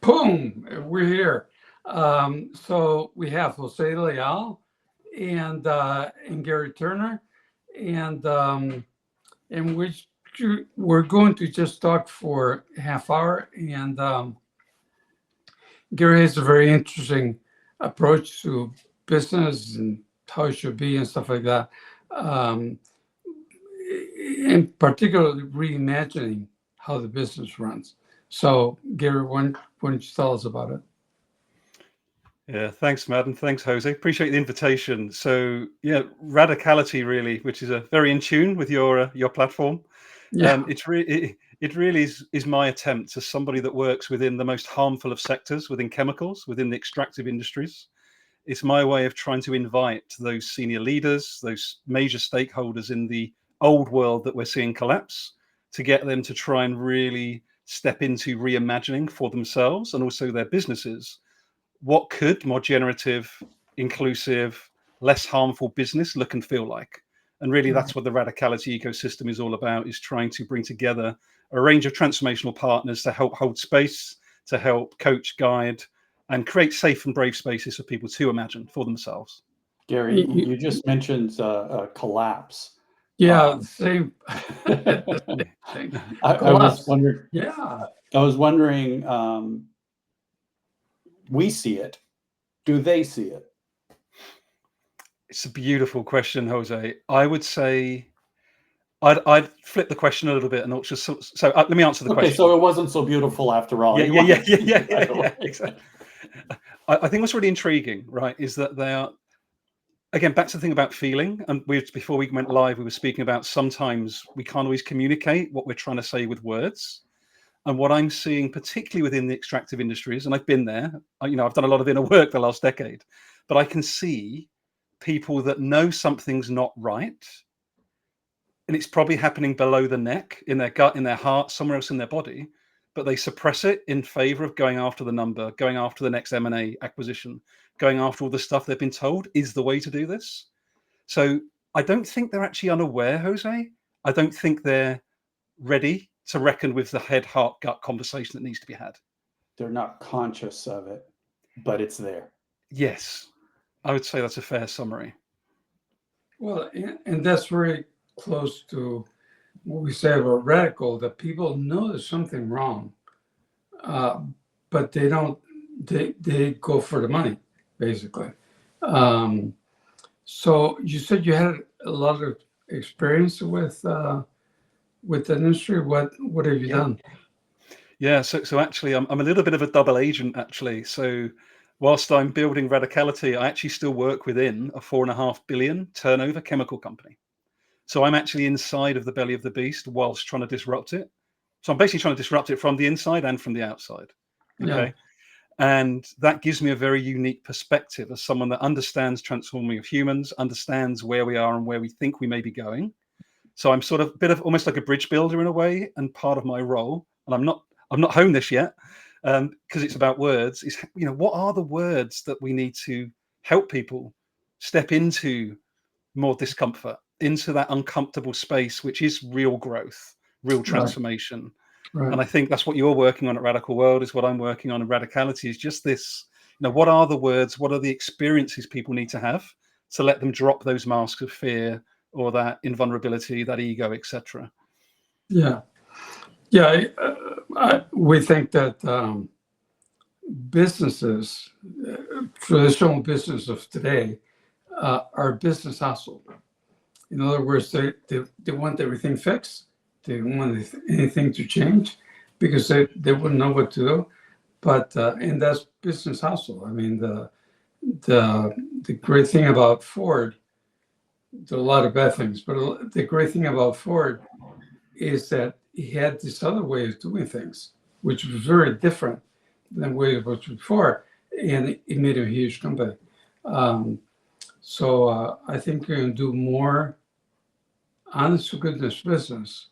Boom, we're here. So we have Jose Leal and Garry Turner, and which we're going to just talk for a half hour. And Garry has a very interesting approach to business and how it should be and stuff like that. In particular, reimagining how the business runs. So, Garry, why don't you tell us about it? Yeah, thanks, Matt, and thanks, Jose. Appreciate the invitation. So, yeah, Radicality really, which is very in tune with your platform. Yeah. It really is my attempt as somebody that works within the most harmful of sectors, within chemicals, within the extractive industries. It's my way of trying to invite those senior leaders, those major stakeholders in the old world that we're seeing collapse, to get them to try and really step into reimagining for themselves and also their businesses. What could more generative, inclusive, less harmful business look and feel like? And really, that's what the Radicality ecosystem is all about, is trying to bring together a range of transformational partners to help hold space, to help coach, guide, and create safe and brave spaces for people to imagine for themselves. Garry, you just mentioned collapse. Yeah, same. I was wondering. Yeah, I was wondering. We see it. Do they see it? It's a beautiful question, Jose. I would say I'd flip the question a little bit, and not just so let me answer the question. Okay, so it wasn't so beautiful after all. Yeah, exactly. I think what's really intriguing, right, is that they are, again, back to the thing about feeling. And before we went live, we were speaking about sometimes we can't always communicate what we're trying to say with words. And what I'm seeing, particularly within the extractive industries, and I've been there, I've done a lot of inner work the last decade, but I can see people that know something's not right, and it's probably happening below the neck, in their gut, in their heart, somewhere else in their body, but they suppress it in favor of going after the number, going after the next M&A acquisition, going after all the stuff they've been told is the way to do this. So I don't think they're actually unaware, Jose. I don't think they're ready to reckon with the head, heart, gut conversation that needs to be had. They're not conscious of it, but it's there. Yes, I would say that's a fair summary. Well, and that's very close to what we say about radical, that people know there's something wrong, but they don't, they go for the money, basically. So you said you had a lot of experience with the industry. What have you done? Yeah, so actually, I'm a little bit of a double agent, actually. So whilst I'm building Radicality, I actually still work within a $4.5 billion turnover chemical company. So I'm actually inside of the belly of the beast whilst trying to disrupt it. So I'm basically trying to disrupt it from the inside and from the outside. Okay. Yeah. And that gives me a very unique perspective as someone that understands transforming of humans, understands where we are and where we think we may be going. So I'm sort of a bit of almost like a bridge builder in a way. And part of my role, and I'm not honed this yet, because it's about words, is, what are the words that we need to help people step into more discomfort, into that uncomfortable space, which is real growth, real transformation. Right. And I think that's what you're working on at Radical World, is what I'm working on in Radicality, is just this, what are the words, what are the experiences people need to have to let them drop those masks of fear or that invulnerability, that ego, etc. Yeah. We think that businesses, traditional business of today, are business hustle. In other words, they want everything fixed. They don't want anything to change because they wouldn't know what to do. But and that's business hustle. I mean, the great thing about Ford, there are a lot of bad things, but the great thing about Ford is that he had this other way of doing things, which was very different than the way it was before, and it made a huge company. So I think we're going to do more honest to goodness business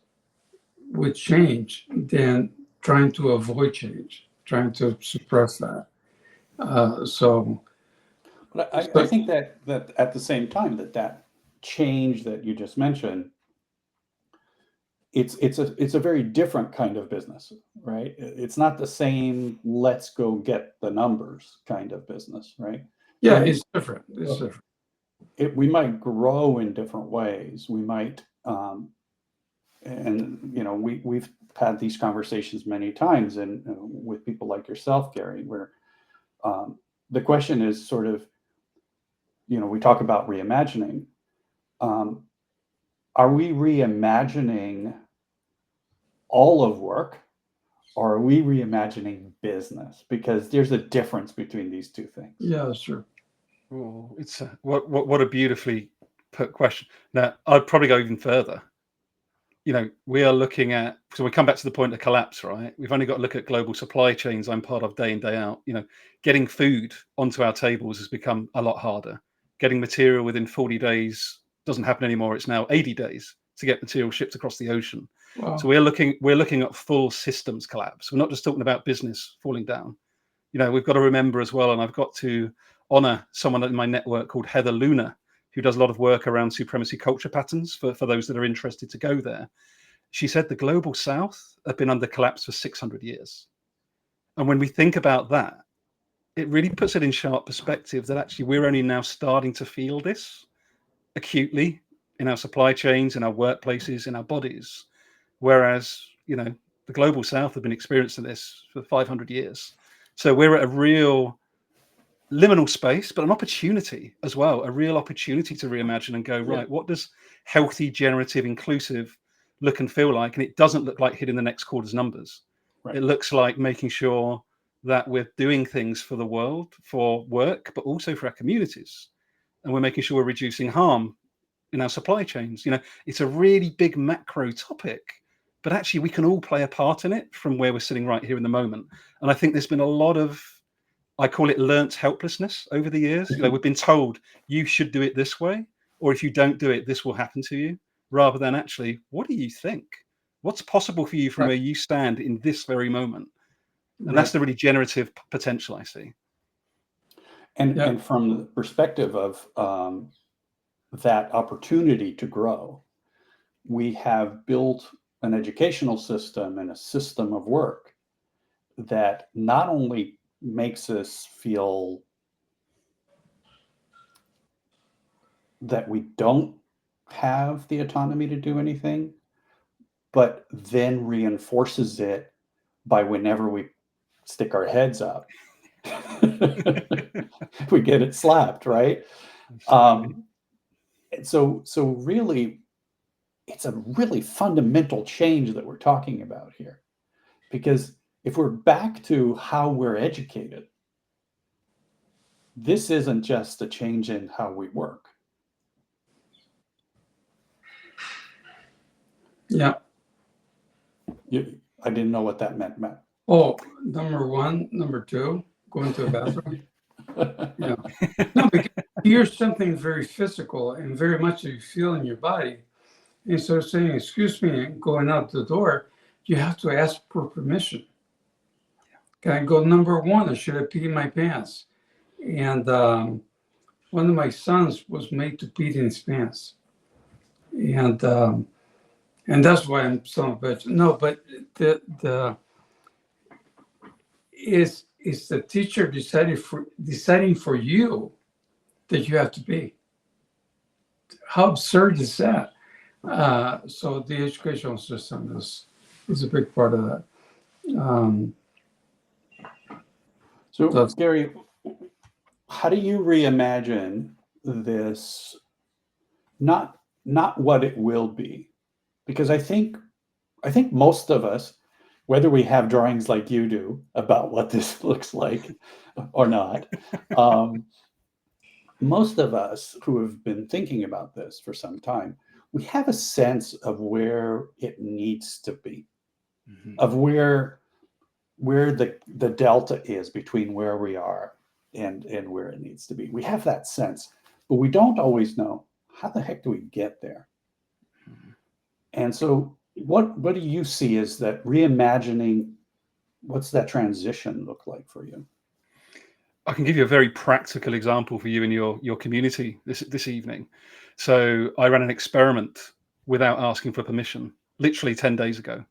with change than trying to avoid change, trying to suppress that. But I think that at the same time, that change that you just mentioned it's a very different kind of business, right? It's not the same let's go get the numbers kind of business, right? Yeah, So it's different. It's different. we might grow in different ways. We might, and we've had these conversations many times, and with people like yourself, Garry, where the question is sort of, we talk about reimagining. Are we reimagining all of work, or are we reimagining business? Because there's a difference between these two things. Yeah, sure. Oh, it's what a beautifully put question. Now, I'd probably go even further. We are looking at, so we come back to the point of collapse, right? We've only got to look at global supply chains I'm part of day in, day out. Getting food onto our tables has become a lot harder. Getting material within 40 days doesn't happen anymore. It's now 80 days to get material shipped across the ocean. Wow. So we're looking at full systems collapse. We're not just talking about business falling down. We've got to remember as well, and I've got to honor someone in my network called Heather Luna, who does a lot of work around supremacy culture patterns for those that are interested to go there. She said the global south have been under collapse for 600 years. And when we think about that, it really puts it in sharp perspective that actually we're only now starting to feel this acutely in our supply chains, in our workplaces, in our bodies. Whereas, the global south have been experiencing this for 500 years. So we're at a real liminal space, but an opportunity as well, a real opportunity to reimagine and go, right, what does healthy, generative, inclusive look and feel like? And it doesn't look like hitting the next quarter's numbers. Right. It looks like making sure that we're doing things for the world, for work, but also for our communities. And we're making sure we're reducing harm in our supply chains. It's a really big macro topic, but actually we can all play a part in it from where we're sitting right here in the moment. And I think there's been a lot of, I call it learnt helplessness over the years. We've been told you should do it this way, or if you don't do it, this will happen to you, rather than actually, what do you think? What's possible for you from where you stand in this very moment? And that's the really generative potential I see. And from the perspective of that opportunity to grow, we have built an educational system and a system of work that not only makes us feel that we don't have the autonomy to do anything, but then reinforces it by whenever we stick our heads up, we get it slapped, right? So really, it's a really fundamental change that we're talking about here. Because if we're back to how we're educated, this isn't just a change in how we work. Yeah. I didn't know what that meant, Matt. Oh, number one, number two, going to the bathroom. Yeah. No, because here's something very physical and very much you feel in your body. Instead of saying, excuse me, and going out the door, you have to ask for permission. Can I go number one, or should I pee in my pants? And one of my sons was made to pee in his pants. And that's why I'm son of a bitch. No, but the is the teacher deciding for you that you have to pee. How absurd is that? So the educational system is a big part of that. So Garry, how do you reimagine this? Not what it will be, because I think most of us, whether we have drawings like you do about what this looks like or not, most of us who have been thinking about this for some time, we have a sense of where it needs to be, of where the delta is between where we are and where it needs to be. We have that sense, but we don't always know how the heck do we get there. And so what do you see as that reimagining? What's that transition look like for you? I can give you a very practical example for you and your community this evening. So I ran an experiment without asking for permission literally 10 days ago.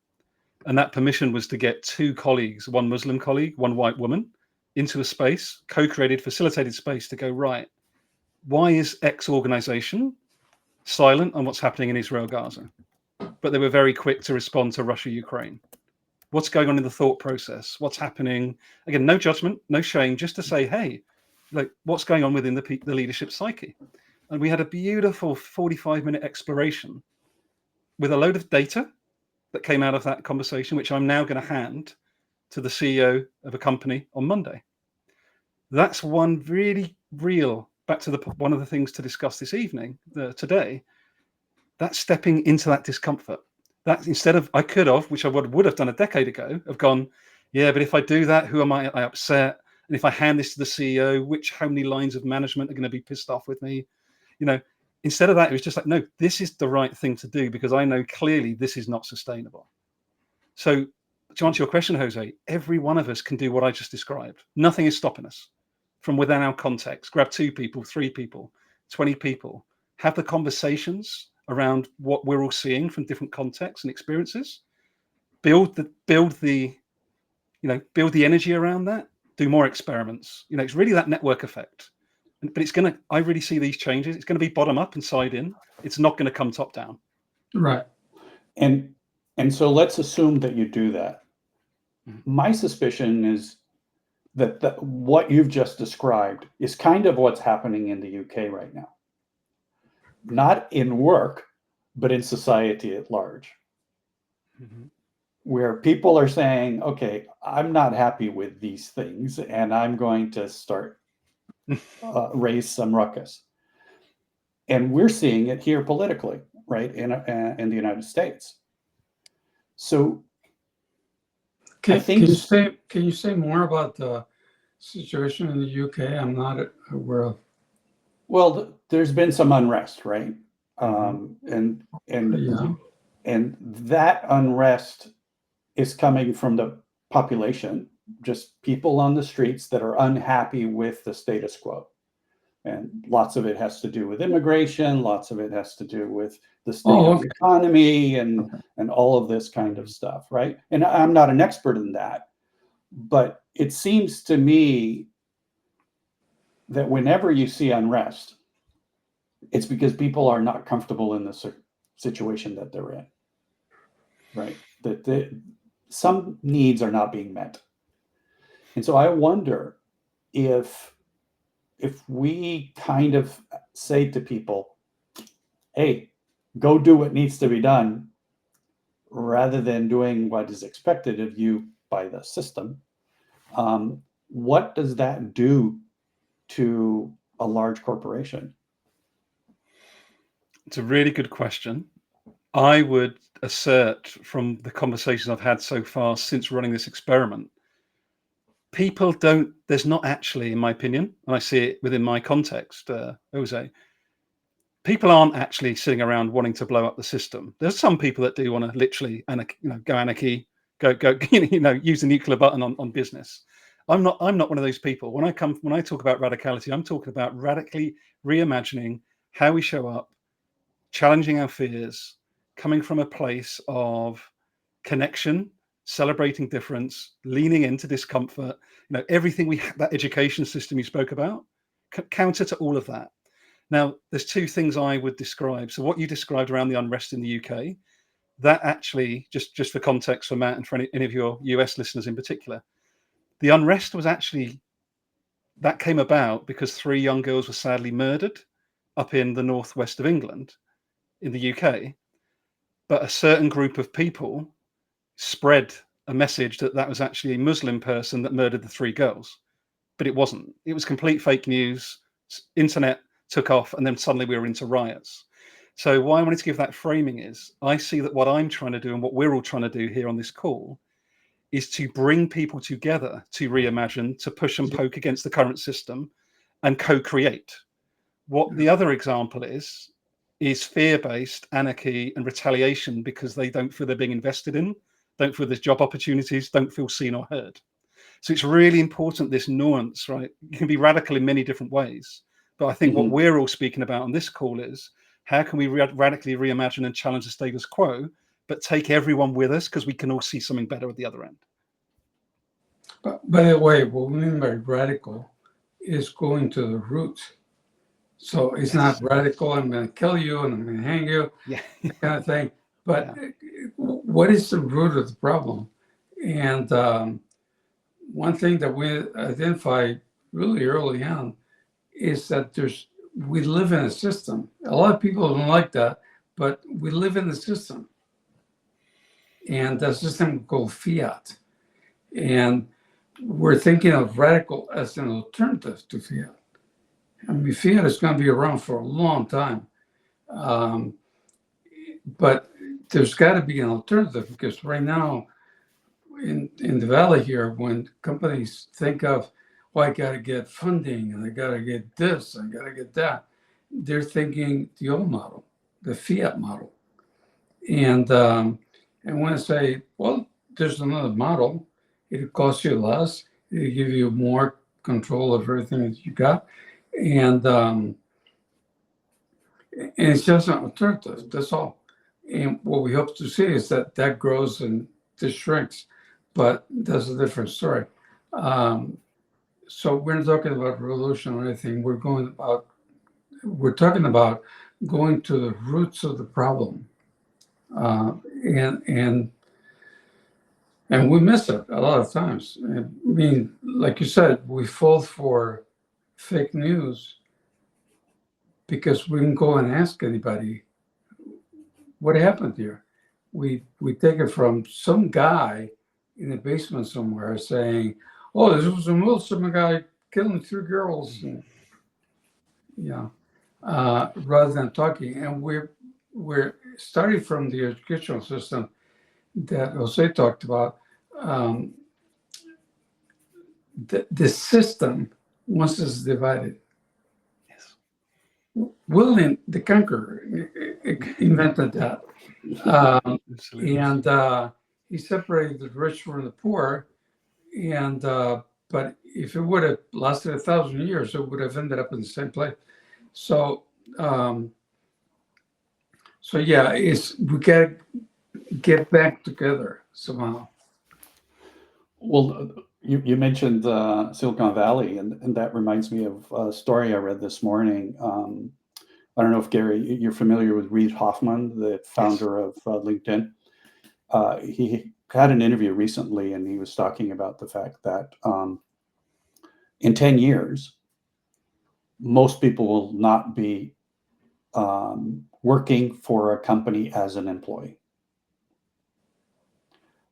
And that permission was to get 2 colleagues, one Muslim colleague, one white woman, into a space, co-created, facilitated space to go, right, why is X organization silent on what's happening in Israel, Gaza? But they were very quick to respond to Russia, Ukraine. What's going on in the thought process? What's happening? Again, no judgment, no shame, just to say, hey, like, what's going on within the leadership psyche? And we had a beautiful 45-minute exploration with a load of data that came out of that conversation, which I'm now going to hand to the CEO of a company on Monday. That's one really real, back to one of the things to discuss this evening, today, that's stepping into that discomfort. That instead of, I could have, which I would have done a decade ago, have gone, yeah, but if I do that, who am I upset? And if I hand this to the CEO, how many lines of management are going to be pissed off with me? You know, instead of that, it was just like, no, this is the right thing to do because I know clearly this is not sustainable. So to answer your question, Jose, every one of us can do what I just described. Nothing is stopping us from within our context. Grab 2 people, 3 people, 20 people, have the conversations around what we're all seeing from different contexts and experiences, build the energy around that, do more experiments. You know, it's really that network effect. But I really see these changes. It's going to be bottom up and side in. It's not going to come top down. Right. And so let's assume that you do that. My suspicion is that what you've just described is kind of what's happening in the UK right now. Not in work, but in society at large. Where people are saying, okay, I'm not happy with these things, and I'm going to start raise some ruckus. And we're seeing it here politically, right, in the United States. So can you say more about the situation in the UK? I'm not aware of. Well, there's been some unrest, right? And that unrest is coming from the population, just people on the streets that are unhappy with the status quo. And lots of it has to do with immigration, lots of it has to do with the state of the economy and all of this kind of stuff, right? And I'm not an expert in that, but it seems to me that whenever you see unrest, it's because people are not comfortable in the situation that they're in, right? That some needs are not being met. And so I wonder if we kind of say to people, hey, go do what needs to be done, rather than doing what is expected of you by the system, what does that do to a large corporation? It's a really good question. I would assert from the conversations I've had so far since running this experiment, there's not actually, in my opinion, and I see it within my context, Jose, people aren't actually sitting around wanting to blow up the system. There's some people that do want to literally go anarchy, go use the nuclear button on business. I'm not one of those people. When I talk about radicality, I'm talking about radically reimagining how we show up, challenging our fears, coming from a place of connection, celebrating difference, leaning into discomfort, everything that education system you spoke about, counter to all of that. Now, there's 2 things I would describe. So what you described around the unrest in the UK, that actually, just for context for Matt and for any of your US listeners in particular, the unrest was actually, that came about because 3 young girls were sadly murdered up in the northwest of England in the UK. But a certain group of people spread a message that was actually a Muslim person that murdered the 3 girls. But it wasn't. It was complete fake news. Internet took off, and then suddenly we were into riots. So why I wanted to give that framing is, I see that what I'm trying to do and what we're all trying to do here on this call is to bring people together to reimagine, to push and poke against the current system and co-create. What the other example is fear-based anarchy and retaliation because they don't feel they're being invested in, don't feel there's job opportunities, don't feel seen or heard. So it's really important, this nuance, right? You can be radical in many different ways. But I think what we're all speaking about on this call is, how can we radically reimagine and challenge the status quo but take everyone with us because we can all see something better at the other end. But by the way, what we mean by radical is going to the roots. So it's not radical, I'm going to kill you and I'm going to hang you, Yeah. that kind of thing. But what is the root of the problem? And one thing that we identified really early on is that we live in a system. A lot of people don't like that, but we live in the system. And the system called fiat. And we're thinking of radical as an alternative to fiat. I mean, fiat is going to be around for a long time. But there's got to be an alternative, because right now in the Valley here, when companies think of, well, I got to get funding and I got to get this, I got to get that, they're thinking the old model, the fiat model. And when I say, well, there's another model, it'll cost you less, it'll give you more control of everything that you got. And it's just an alternative, that's all. And what we hope to see is that grows and this shrinks, but that's a different story. So we're not talking about revolution or anything. We're talking about going to the roots of the problem, and we miss it a lot of times. I mean, like you said, we fall for fake news because we can go and ask anybody, what happened here? We take it from some guy in the basement somewhere saying, oh, this was some guy killing 3 girls. And, rather than talking. And we're starting from the educational system that Jose talked about. The system, once it's divided, William the Conqueror invented that. And he separated the rich from the poor. And but if it would have lasted 1,000 years, it would have ended up in the same place. So yeah, we got to get back together somehow. Well, you mentioned Silicon Valley, and that reminds me of a story I read this morning. I don't know if, Garry, you're familiar with Reid Hoffman, the founder of LinkedIn. He had an interview recently, and he was talking about the fact that in 10 years, most people will not be working for a company as an employee.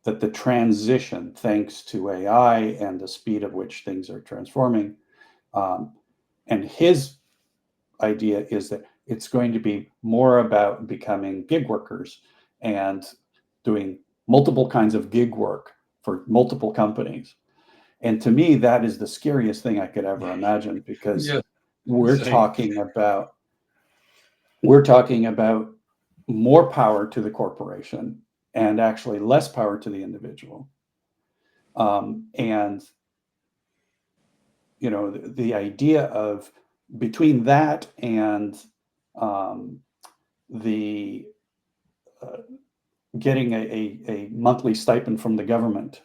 That the transition, thanks to AI and the speed at which things are transforming, and his idea is that it's going to be more about becoming gig workers and doing multiple kinds of gig work for multiple companies. And to me, that is the scariest thing I could ever imagine, because we're talking about more power to the corporation and actually less power to the individual. And the idea of, between that and the getting a monthly stipend from the government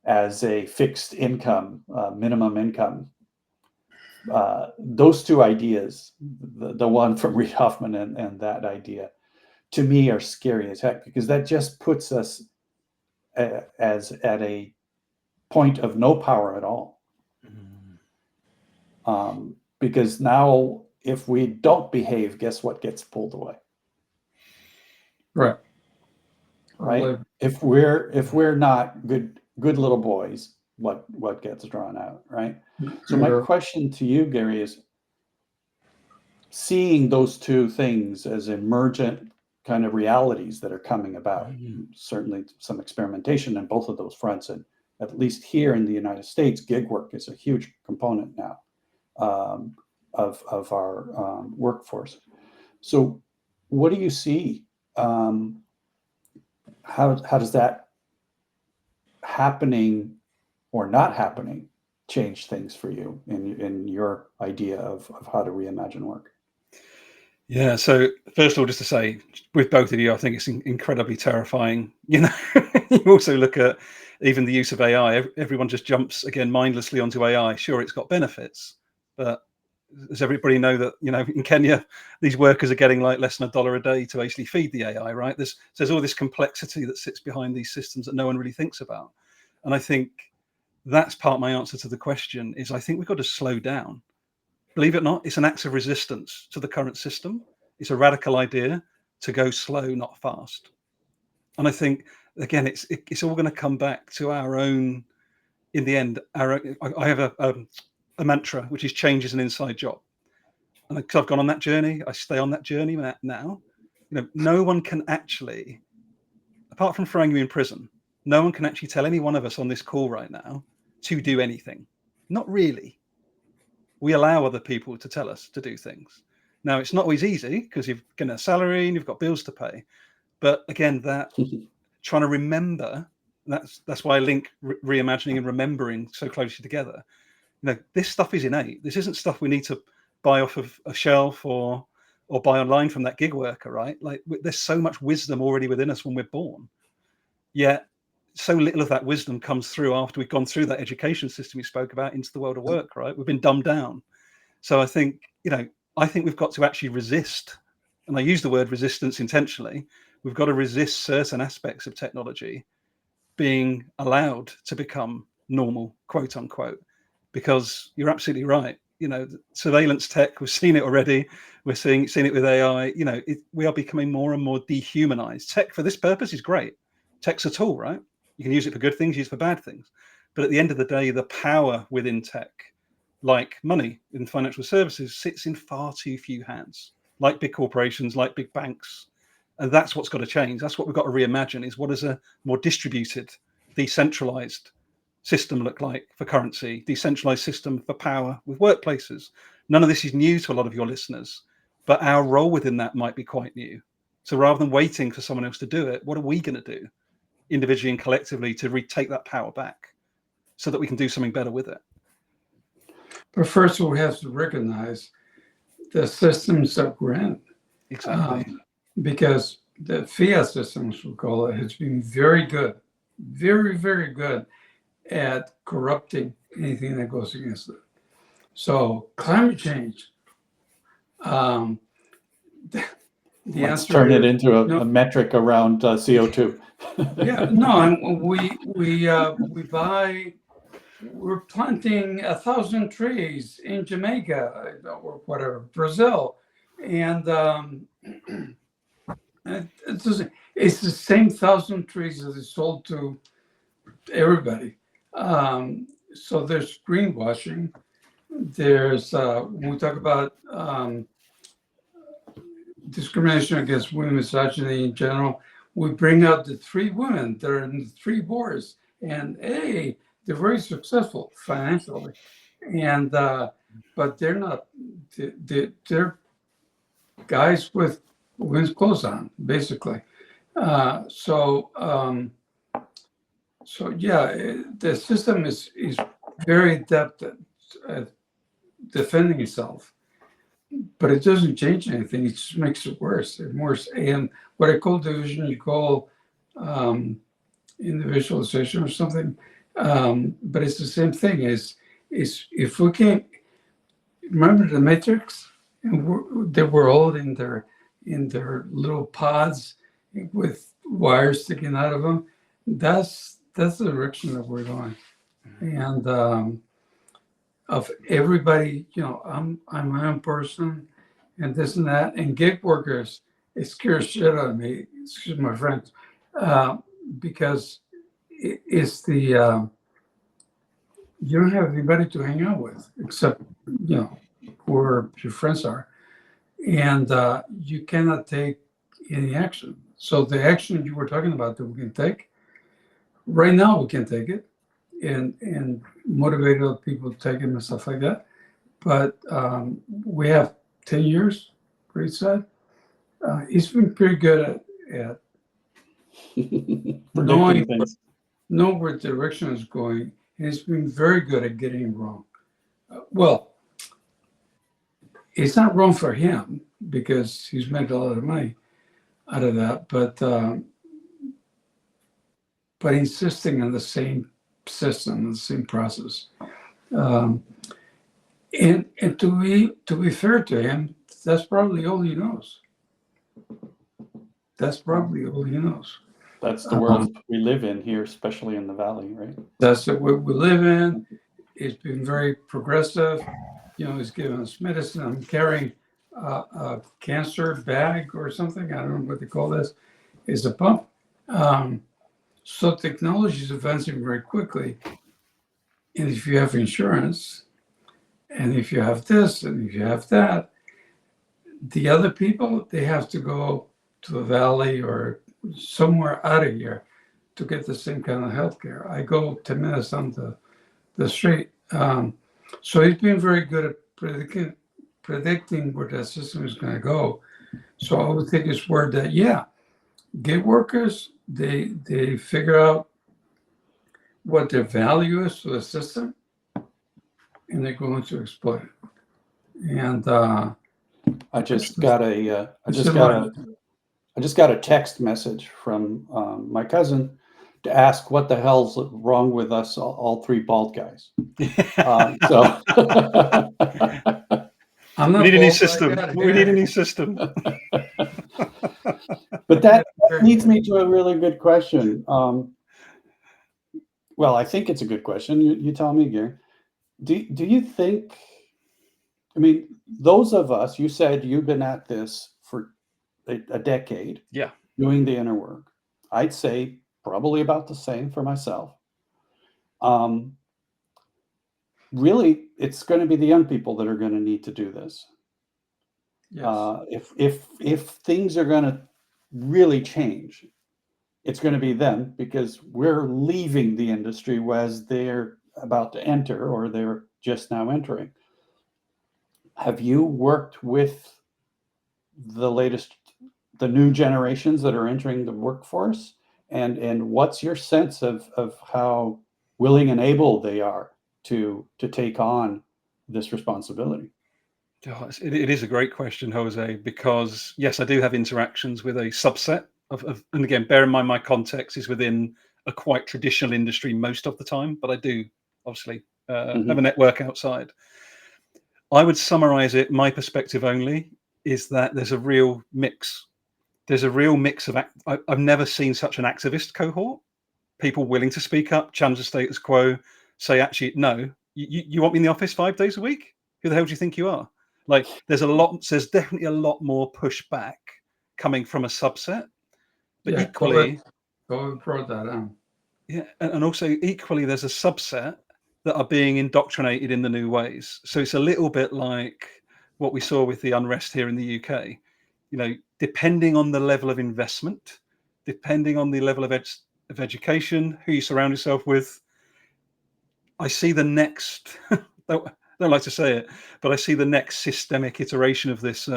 as a fixed income, minimum income, those two ideas, the one from Reid Hoffman and that idea, to me are scary as heck, because that just puts us as at a point of no power at all. Because now, if we don't behave, guess what gets pulled away? Right. If we're not good little boys, what gets drawn out, right? So my question to you, Garry, is, seeing those two things as emergent kind of realities that are coming about, certainly some experimentation in both of those fronts, and at least here in the United States, gig work is a huge component now of our workforce. So what do you see? How does that happening or not happening change things for you in your idea of how to reimagine work? Yeah. So first of all, just to say, with both of you, I think it's incredibly terrifying. You know, you also look at even the use of AI. Everyone just jumps again mindlessly onto AI. Sure, it's got benefits, but does everybody know that, you know, in Kenya, these workers are getting like less than $1 a day to basically feed the AI, right? There's all this complexity that sits behind these systems that no one really thinks about. And I think that's part of my answer to the question is I think we've got to slow down. Believe it or not, it's an act of resistance to the current system. It's a radical idea to go slow, not fast. And I think, again, it's all going to come back to our own, in the end, I have a mantra, which is change is an inside job. And because I've gone on that journey, I stay on that journey now. You know, no one can actually, apart from throwing you in prison, no one can actually tell any one of us on this call right now to do anything. Not really. We allow other people to tell us to do things. Now, it's not always easy because you've got a salary and you've got bills to pay. But again, that trying to remember, that's why I link reimagining and remembering so closely together. You know, this stuff is innate. This isn't stuff we need to buy off of a shelf or buy online from that gig worker, right? Like there's so much wisdom already within us when we're born. Yet so little of that wisdom comes through after we've gone through that education system we spoke about into the world of work, right? We've been dumbed down. So I think, you know, I think we've got to actually resist. And I use the word resistance intentionally. We've got to resist certain aspects of technology being allowed to become normal, quote unquote, because you're absolutely right. You know, surveillance tech, we've seen it already. We're seeing it with AI. You know, we are becoming more and more dehumanized. Tech for this purpose is great. Tech's a tool, right? You can use it for good things, use it for bad things. But at the end of the day, the power within tech, like money in financial services, sits in far too few hands, like big corporations, like big banks. And that's what's got to change. That's what we've got to reimagine, is what does a more distributed, decentralized system look like for currency, decentralized system for power with workplaces. None of this is new to a lot of your listeners, but our role within that might be quite new. So rather than waiting for someone else to do it, what are we going to do individually and collectively to retake that power back so that we can do something better with it? But first, we have to recognize the systems that we're in. Exactly. Because the fiat system, as we call it, has been very good, very, very good at corrupting anything that goes against it. So climate change, the Let's answer turn it is into a, no. a metric around CO2. Yeah, no, and we buy. We're planting 1,000 trees in Jamaica or whatever, Brazil, and it's the same 1,000 trees that is sold to everybody. So there's greenwashing. There's when we talk about discrimination against women, misogyny in general, we bring out the 3 women that are in the 3 wars, and hey, they're very successful financially, and but they're not. They're guys with women's clothes on, basically. So yeah, the system is very adept at defending itself, but it doesn't change anything. It just makes it worse and worse. And what I call division, you call individualization or something. But it's the same thing. Is if we can't remember the Matrix, and they were all in their little pods with wires sticking out of them. That's the direction that we're going. And of everybody, you know, I'm my own person, and this and that, and gig workers, it scares shit out of me. Excuse my French, because it's the you don't have anybody to hang out with except, you know, who your friends are, and you cannot take any action. So the action you were talking about that we can take right now, we can take it and motivate other people to take it and stuff like that. But we have 10 years, Great said. He's been pretty good at knowing where the direction is going, and he's been very good at getting it wrong. Well, it's not wrong for him. because he's made a lot of money out of that. But insisting on the same system, the same process. And to be fair to him, that's probably all he knows. That's probably all he knows. That's the world we live in here, especially in the Valley, right? That's the world we live in. It's been very progressive. You know, he's giving us medicine. I'm carrying a cancer bag or something. I don't know what they call this. It's a pump. So technology is advancing very quickly. And if you have insurance, and if you have this, and if you have that, the other people, they have to go to the Valley or somewhere out of here to get the same kind of healthcare. I go 10 minutes on the street. So he's been very good at predicting where that system is going to go. So I would take his word that, yeah, gig workers, they figure out what their value is to the system, and they're going to exploit it. And I just got a text message from my cousin to ask what the hell's wrong with us, all three bald guys. So I'm We not need a new bald, system. but I got We need a hair. new system. but that leads me to a really good question. Well, I think it's a good question. You tell me, Gary. Do you think, I mean, those of us, you said you've been at this for a decade, Yeah. doing the inner work. I'd say probably about the same for myself. Really, it's going to be the young people that are going to need to do this. Yes. If things are going to really change, it's going to be them, because we're leaving the industry as they're about to enter or they're just now entering. Have you worked with the new generations that are entering the workforce? And what's your sense of how willing and able they are to take on this responsibility? Oh, it is a great question, Jose, because yes, I do have interactions with a subset of, and again, bear in mind my context is within a quite traditional industry most of the time, but I do obviously have a network outside. I would summarize it, my perspective only, is that there's a real mix. There's a real mix of, I've never seen such an activist cohort, people willing to speak up, challenge the status quo, say, actually, no, you want me in the office 5 days a week? Who the hell do you think you are? Like, there's definitely a lot more pushback coming from a subset, but Yeah, equally, go brought that on. yeah, and also equally, there's a subset that are being indoctrinated in the new ways. So it's a little bit like what we saw with the unrest here in the UK. You know, depending on the level of investment, depending on the level of education, who you surround yourself with, I see the next. Don't like to say it, but I see the next systemic iteration of this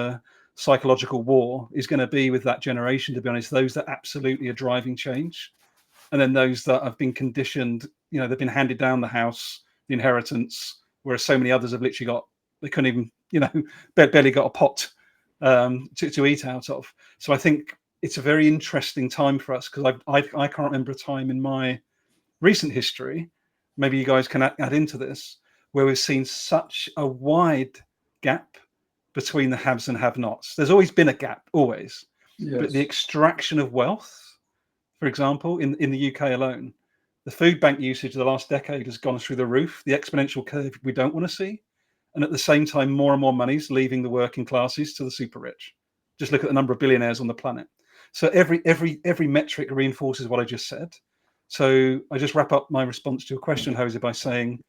psychological war is going to be with that generation, to be honest, those that absolutely are driving change. And then those that have been conditioned, you know, they've been handed down the house, the inheritance, whereas so many others have literally they couldn't even, you know, barely got a pot to eat out of. So I think it's a very interesting time for us, because I can't remember a time in my recent history, maybe you guys can add into this, where we've seen such a wide gap between the haves and have-nots. There's always been a gap, always. Yes. But the extraction of wealth, for example, in the UK alone, the food bank usage of the last decade has gone through the roof, the exponential curve we don't want to see. And at the same time, more and more money's leaving the working classes to the super rich. Just look at the number of billionaires on the planet. So every metric reinforces what I just said. So I just wrap up my response to your question, Jose, by saying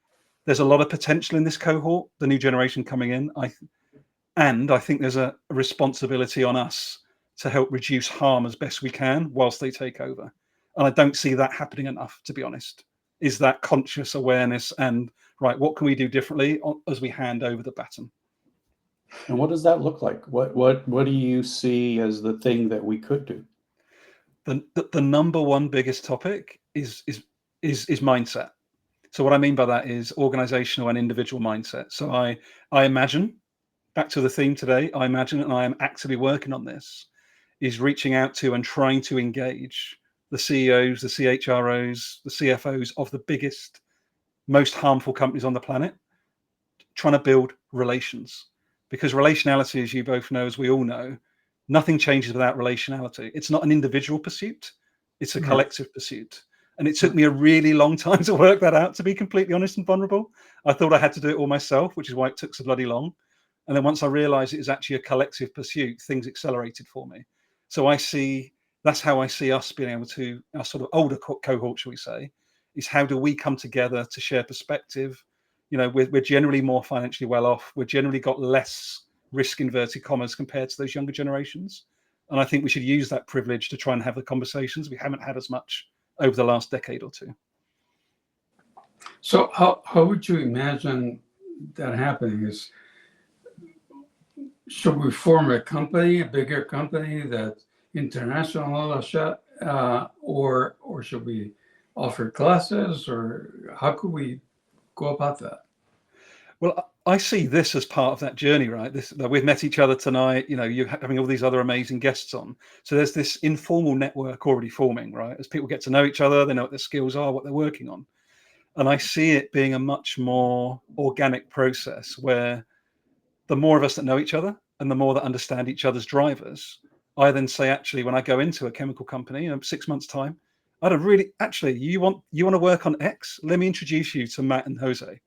there's a lot of potential in this cohort, the new generation coming in. I think there's a responsibility on us to help reduce harm as best we can whilst they take over. And I don't see that happening enough, to be honest, is that conscious awareness and, right, what can we do differently as we hand over the baton? And what does that look like? What do you see as the thing that we could do? The number one biggest topic is mindset. So what I mean by that is organizational and individual mindset. So I imagine back to the theme today, I imagine, and I am actively working on this, is reaching out to and trying to engage the CEOs, the CHROs, the CFOs of the biggest, most harmful companies on the planet, trying to build relations. Because relationality, as you both know, as we all know, nothing changes without relationality. It's not an individual pursuit, it's a collective pursuit. And it took me a really long time to work that out, to be completely honest and vulnerable. I thought I had to do it all myself, which is why it took so bloody long. And then once I realized it was actually a collective pursuit, things accelerated for me. So that's how I see us being able to, our sort of older cohort, shall we say, is how do we come together to share perspective? You know, we're generally more financially well off. We're generally got less risk, inverted commas, compared to those younger generations. And I think we should use that privilege to try and have the conversations we haven't had as much over the last decade or two. So how would you imagine that happening? Should we form a company, a bigger company that's international, all that shit, or should we offer classes, or how could we go about that? Well, I see this as part of that journey, right? That we've met each other tonight. You know, you're having all these other amazing guests on. So there's this informal network already forming, right? As people get to know each other, they know what their skills are, what they're working on. And I see it being a much more organic process where the more of us that know each other and the more that understand each other's drivers, I then say, actually, when I go into a chemical company in 6 months' time, I don't really, actually, you want to work on X? Let me introduce you to Matt and Jose.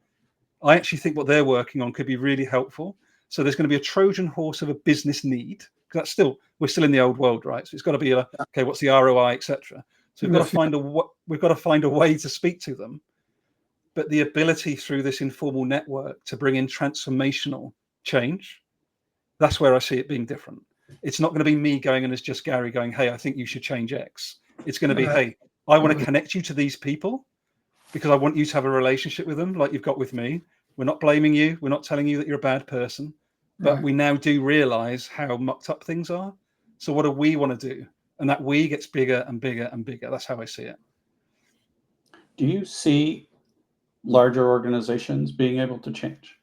I actually think what they're working on could be really helpful. So there's going to be a Trojan horse of a business need. That's we're still in the old world, right? So it's got to be okay, what's the ROI, etc. So we've got to find a way to speak to them. But the ability through this informal network to bring in transformational change, that's where I see it being different. It's not going to be me going in as just Garry going, hey, I think you should change X. It's going to be, hey, I want to connect you to these people because I want you to have a relationship with them like you've got with me. We're not blaming you. We're not telling you that you're a bad person. But we now do realize how mucked up things are. So what do we want to do? And that we gets bigger and bigger and bigger. That's how I see it. Do you see larger organizations being able to change?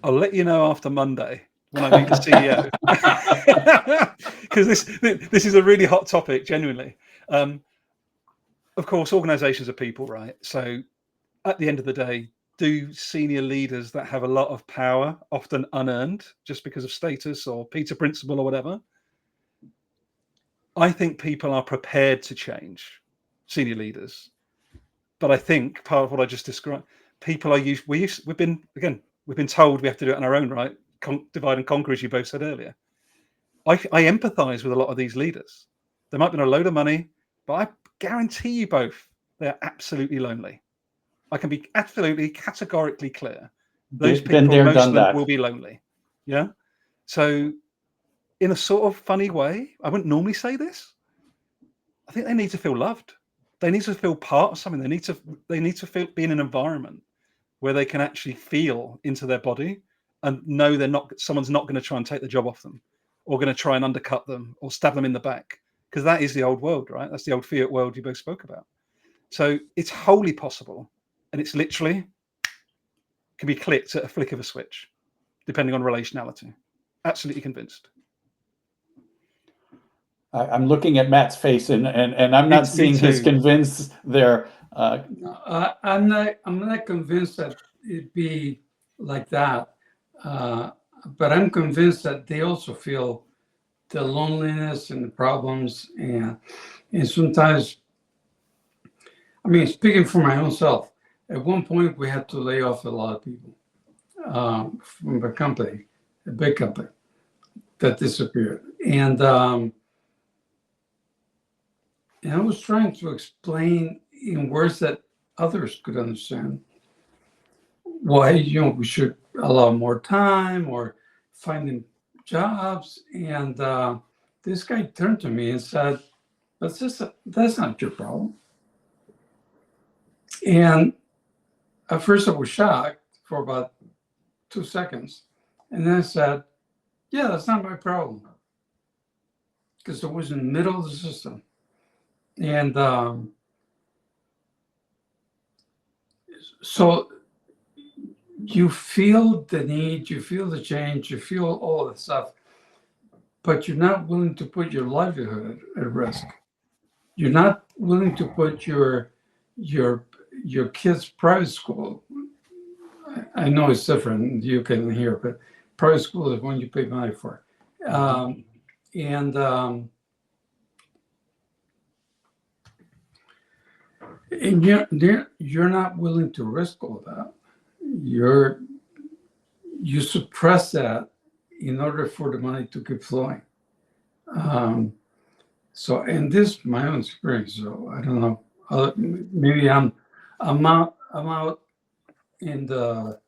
I'll let you know after Monday when I meet the CEO, because this is a really hot topic, genuinely. Of course, organizations are people, right? So at the end of the day, do senior leaders that have a lot of power, often unearned, just because of status or Peter Principle or whatever, I think people are prepared to change, senior leaders. But I think part of what I just described, people are we've been told we have to do it on our own, right? Divide and conquer, as you both said earlier. I empathize with a lot of these leaders. They might be on a load of money, but I guarantee you both, they're absolutely lonely. I can be absolutely categorically clear. Those people, most of them will be lonely. Yeah. So in a sort of funny way, I wouldn't normally say this. I think they need to feel loved. They need to feel part of something. They need to feel be in an environment where they can actually feel into their body and know someone's not going to try and take the job off them or going to try and undercut them or stab them in the back. Because that is the old world, right? That's the old fiat world you both spoke about. So it's wholly possible. And it's literally can be clicked at a flick of a switch, depending on relationality. Absolutely convinced. I'm looking at Matt's face, and I'm not seeing his convince there. I'm not convinced that it'd be like that, but I'm convinced that they also feel the loneliness and the problems, and sometimes, I mean, speaking for my own self, at one point we had to lay off a lot of people from a company, a big company that disappeared, and I was trying to explain in words that others could understand why we should allow more time or finding jobs. And this guy turned to me and said, "But that's not your problem." And at first I was shocked for about 2 seconds, and then I said, "Yeah, that's not my problem," because it was in the middle of the system. And so you feel the need, you feel the change, you feel all the stuff, but you're not willing to put your livelihood at risk. You're not willing to put your kids' private school. I know it's different. You can hear, but private school is one you pay money for, and you're not willing to risk all that. You suppress that in order for the money to keep flowing. So, and this is my own experience. So I don't know. Maybe I'm out in the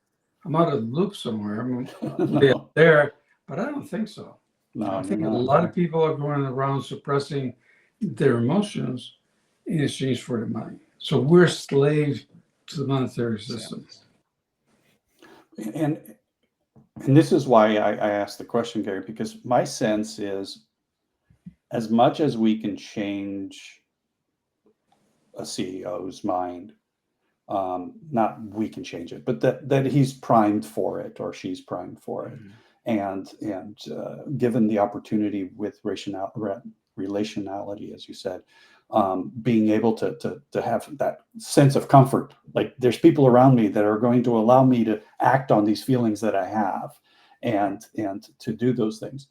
I'm out of the loop somewhere. I'm No, there, but I don't think so. no, I you're think a not. lot of people are going around suppressing their emotions in exchange for the money. So we're slaves to the monetary system. And this is why I asked the question, Gary, because my sense is, as much as we can change a CEO's mind, not we can change it, but that he's primed for it or she's primed for it, and given the opportunity with relationality, as you said, being able to have that sense of comfort, like there's people around me that are going to allow me to act on these feelings that I have, and to do those things.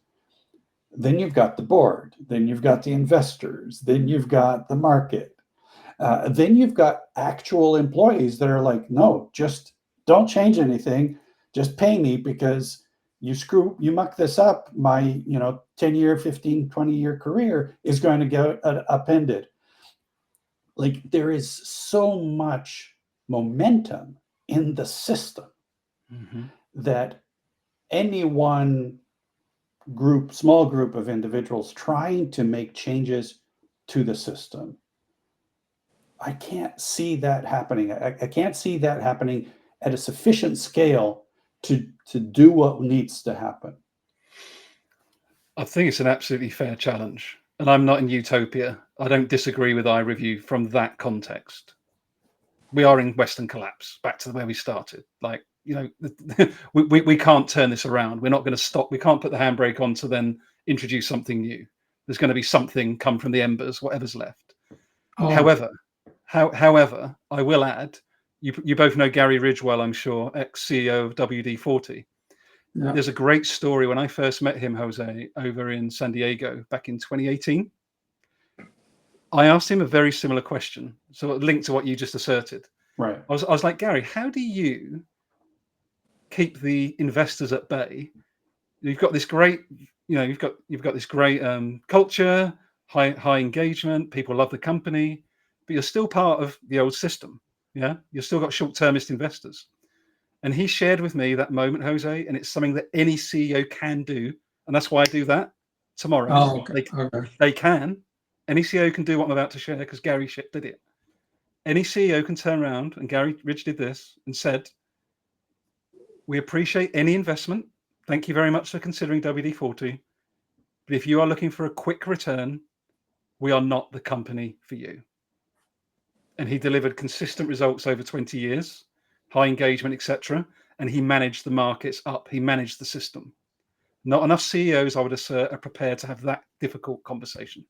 Then you've got the board, then you've got the investors, then you've got the market, then you've got actual employees that are like, no, just don't change anything, just pay me, because you muck this up, my 10-year, 15, 20-year career is going to get upended. Like, there is so much momentum in the system that any one small group of individuals trying to make changes to the system, I can't see that happening. I can't see that happening at a sufficient scale to do what needs to happen. I think it's an absolutely fair challenge. And I'm not in utopia. I don't disagree with iReview from that context. We are in Western collapse, back to where we started. Like, we can't turn this around. We're not going to stop. We can't put the handbrake on to then introduce something new. There's going to be something come from the embers, whatever's left. Oh. However, I will add, you both know Gary Ridgewell, I'm sure, ex-CEO of WD-40. Yeah. There's a great story when I first met him, Jose, over in San Diego back in 2018. I asked him a very similar question, so linked to what you just asserted. Right. I was like, Gary, how do you keep the investors at bay? You've got this great, you've got this great culture, high engagement. People love the company, but you're still part of the old system. Yeah, you've still got short-termist investors. And he shared with me that moment, Jose, and it's something that any CEO can do, and that's why I do that tomorrow. Oh, okay. They can. Any CEO can do what I'm about to share because Gary did it. Any CEO can turn around, and Gary Ridge did this and said, "We appreciate any investment. Thank you very much for considering WD-40. But if you are looking for a quick return, we are not the company for you." And he delivered consistent results over 20 years, high engagement, etc. And he managed the markets up. He managed the system. Not enough CEOs, I would assert, are prepared to have that difficult conversation.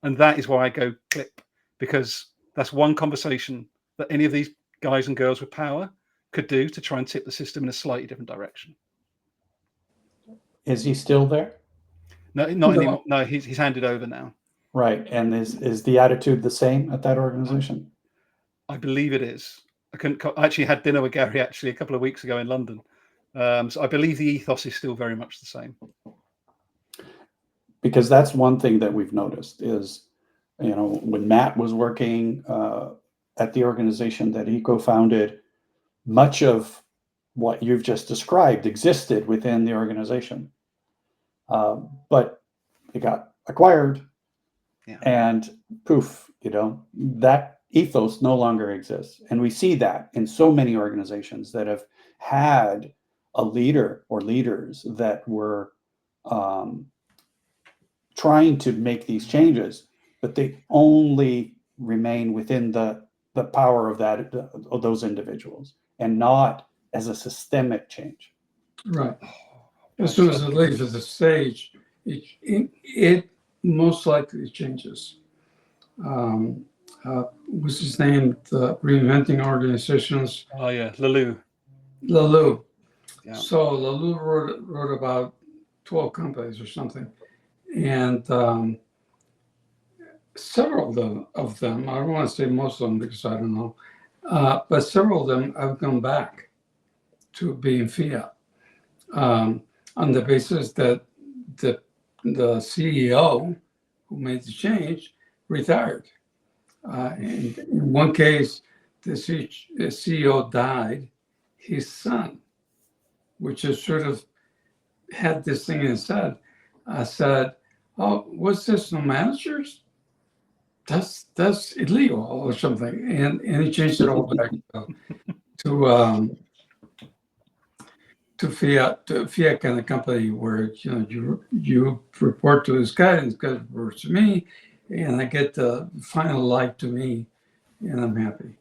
And that is why I go clip, because that's one conversation that any of these guys and girls with power could do to try and tip the system in a slightly different direction. Is he still there? No, not anymore. No, he's handed over now. Right. And is the attitude the same at that organization? I believe it is. I actually had dinner with Gary a couple of weeks ago in London. So I believe the ethos is still very much the same. Because that's one thing that we've noticed is, when Matt was working at the organization that he co-founded, much of what you've just described existed within the organization. But it got acquired, and poof, that ethos no longer exists. And we see that in so many organizations that have had a leader or leaders that were trying to make these changes, but they only remain within the power of those individuals and not as a systemic change. Right. As soon as it leaves the stage, it most likely changes. What's his name? The Reinventing Organizations. Oh yeah, Leal. Leal. Yeah. So Leal wrote about 12 companies or something, and several of them, I don't want to say most of them because I don't know, but several of them have gone back to being fiat on the basis that the CEO who made the change retired. In one case, the CEO died. His son, which is sort of had this thing in his head, said, "Oh, what's this? No managers? That's illegal or something." And he changed it all back to fiat kind of company where you report to this guy and this guy reports to me, and I get the final light to me, and I'm happy.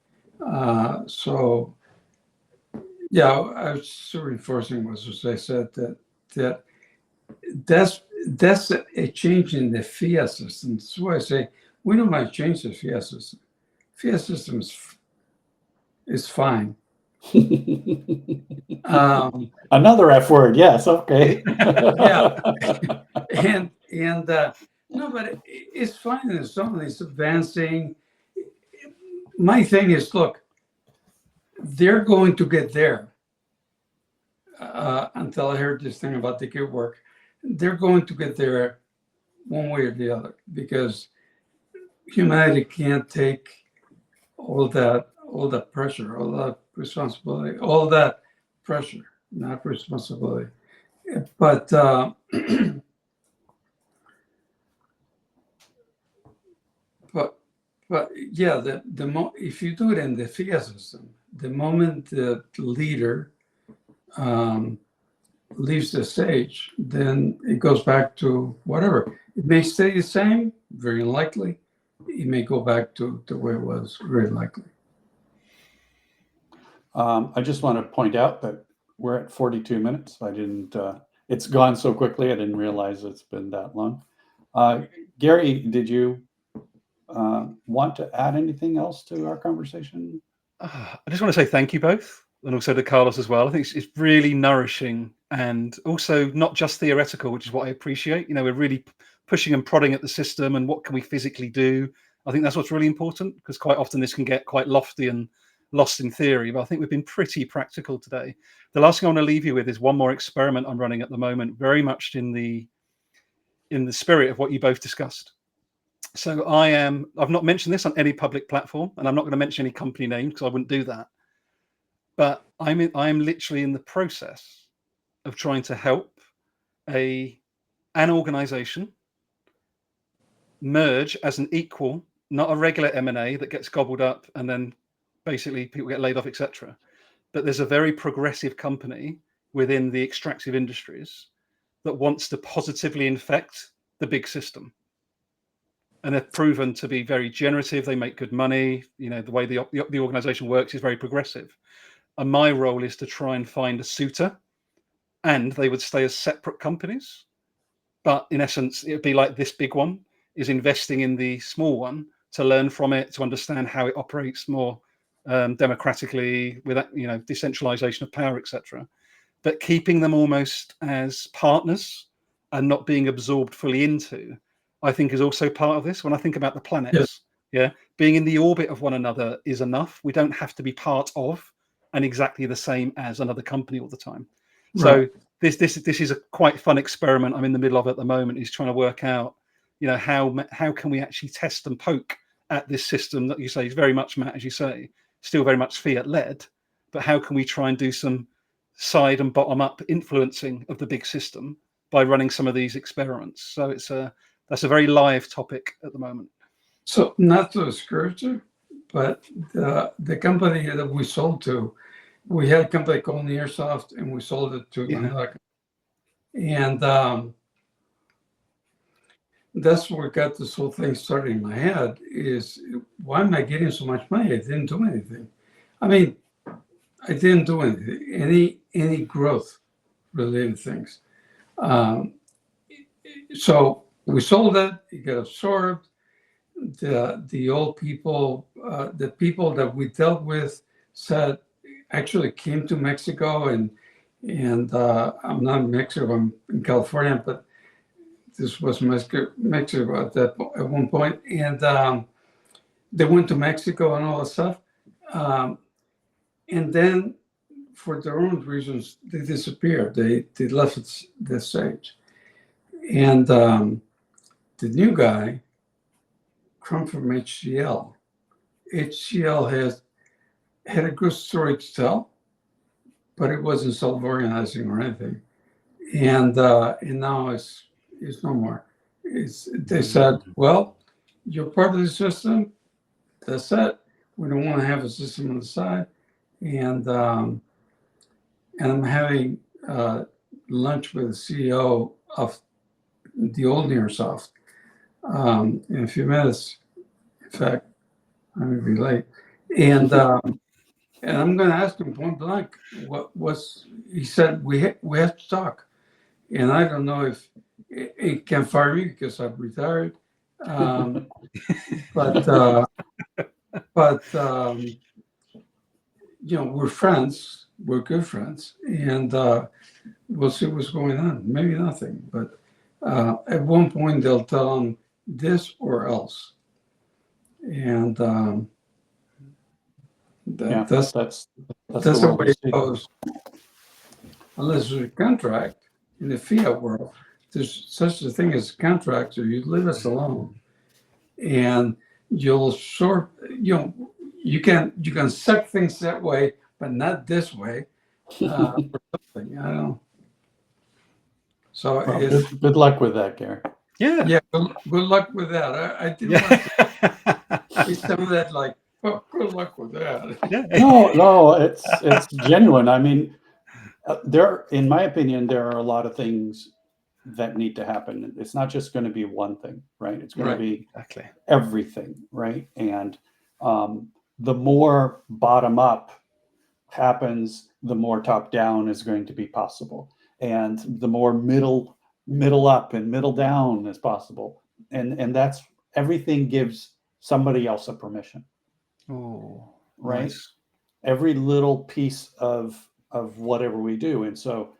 So yeah, I was just reinforcing what I said that's a change in the fiat system. That's why I say we don't mind change the fiat system. Fiat system is fine. Another F word, yes, okay. Yeah, and no, but it's fine in its own. It's advancing. My thing is, look, they're going to get there. Until I heard this thing about the good work, they're going to get there one way or the other because humanity can't take all that pressure, all that responsibility, all that pressure, not responsibility. But but yeah, if you do it in the fiat system, the moment the leader leaves the stage, then it goes back to whatever. It may stay the same, very unlikely. It may go back to the way it was, very likely. I just want to point out that we're at 42 minutes. I didn't, it's gone so quickly, I didn't realize it's been that long. Garry, did you want to add anything else to our conversation? I just want to say thank you both, and also to Carlos as well. I think it's really nourishing and also not just theoretical, which is what I appreciate. We're really pushing and prodding at the system and what can we physically do. I think that's what's really important because quite often this can get quite lofty and lost in theory, but I think we've been pretty practical today. The last thing I want to leave you with is one more experiment I'm running at the moment, very much in the spirit of what you both discussed. So I've not mentioned this on any public platform, and I'm not going to mention any company name because I wouldn't do that. But I'm literally in the process of trying to help an organization merge as an equal, not a regular M&A that gets gobbled up and then basically people get laid off, etc. But there's a very progressive company within the extractive industries that wants to positively infect the big system. And they're proven to be very generative. They make good money. The way the organization works is very progressive. And my role is to try and find a suitor, and they would stay as separate companies. But in essence, it would be like this big one is investing in the small one to learn from it, to understand how it operates more democratically, with decentralization of power, etc. But keeping them almost as partners and not being absorbed fully into, I think, is also part of this. When I think about the planets, being in the orbit of one another is enough. We don't have to be part of and exactly the same as another company all the time. Right. So this is a quite fun experiment I'm in the middle of at the moment, is trying to work out, how can we actually test and poke at this system that you say is very much, Matt, as you say, still very much fiat led, but how can we try and do some side and bottom up influencing of the big system by running some of these experiments? So that's a very live topic at the moment. So not to discourage you, but the company that we sold to, we had a company called Nearsoft, and we sold it to another company. And that's where got this whole thing started in my head, is why am I getting so much money? I didn't do anything. I mean, I didn't do anything, any growth related things. So we sold it. It got absorbed. The old people, the people that we dealt with, said actually came to Mexico, and I'm not in Mexico. I'm in California, but this was Mexico at one point, and they went to Mexico and all that stuff, and then for their own reasons they disappeared. They left the stage, and the new guy come from HCL. HCL had a good story to tell, but it wasn't self-organizing or anything. And now it's no more. They said, well, you're part of the system. That's it. We don't want to have a system on the side. And I'm having lunch with the CEO of the old Nearsoft in a few minutes. In fact, I'm going to be late. And I'm going to ask him point blank, he said, we have to talk. And I don't know if he can fire me because I've retired. But we're friends. We're good friends. And we'll see what's going on. Maybe nothing. But at one point, they'll tell him this or else. And that's the way it goes. Unless there's a contract in the fiat world, there's such a thing as a contract, so you leave us alone, and you'll you can suck things that way, but not this way. For something, I don't know. So well, good luck with that, Garry. Yeah. Good luck with that. I didn't want to say some of that like, oh, good luck with that. Yeah. No, it's genuine. I mean, in my opinion, there are a lot of things that need to happen. It's not just going to be one thing, right? It's going to be everything, right? And the more bottom up happens, the more top down is going to be possible, and the more middle up and middle down is possible, and that's everything gives somebody else a permission. Oh, right. Nice. Every little piece of whatever we do. And so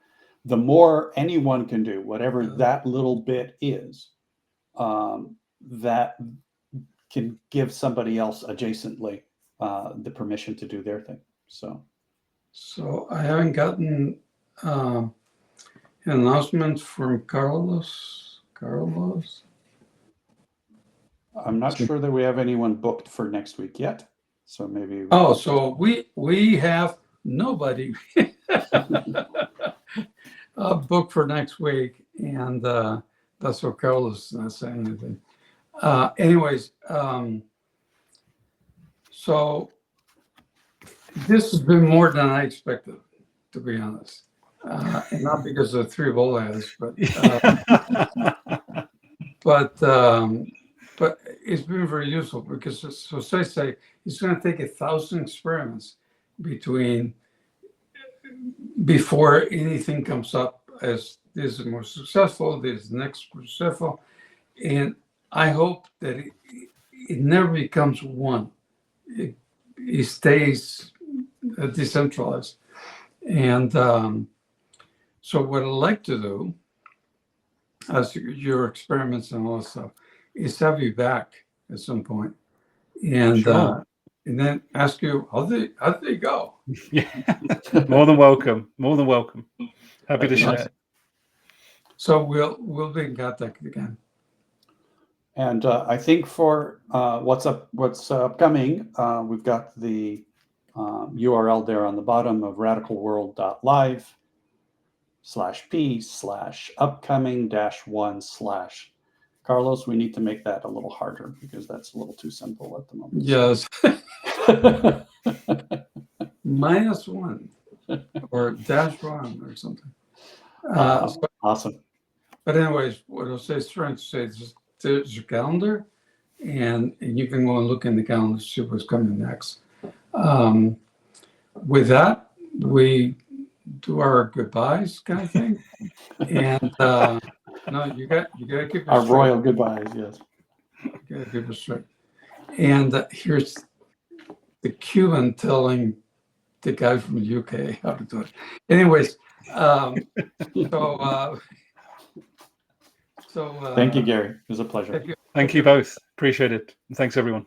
the more anyone can do, whatever that little bit is, that can give somebody else adjacently the permission to do their thing. So I haven't gotten an announcement from Carlos. I'm not sure that we have anyone booked for next week yet. So maybe. So we have nobody booked for next week, and that's what Carlos is not saying anything. Anyways, so this has been more than I expected, to be honest, and not because of 3 Bolas, but it's been very useful because, so say it's going to take 1,000 experiments before anything comes up as this is more successful, this is next successful, and I hope that it never becomes one. It stays decentralized, and so what I'd like to do, as your experiments and all that stuff, is have you back at some point, and and then ask you how they go. Yeah, more than welcome. Happy to share. So we'll be in contact again. And I think for what's upcoming, we've got the URL there on the bottom of radicalworld.live/p/upcoming-1/ Carlos, we need to make that a little harder because that's a little too simple at the moment. Yes. -1 or -1 or something. Awesome. But anyways, what I was trying to say is there's your calendar, and you can go and look in the calendar to see what's coming next. With that, we do our goodbyes kind of thing. And no, you got to keep it Our straight. royal goodbyes, yes. You got to keep it straight. And here's the Cuban telling the guy from the UK how to do it. Anyways, Thank you, Gary. It was a pleasure. thank you. Thank you both. Appreciate it. And thanks, everyone.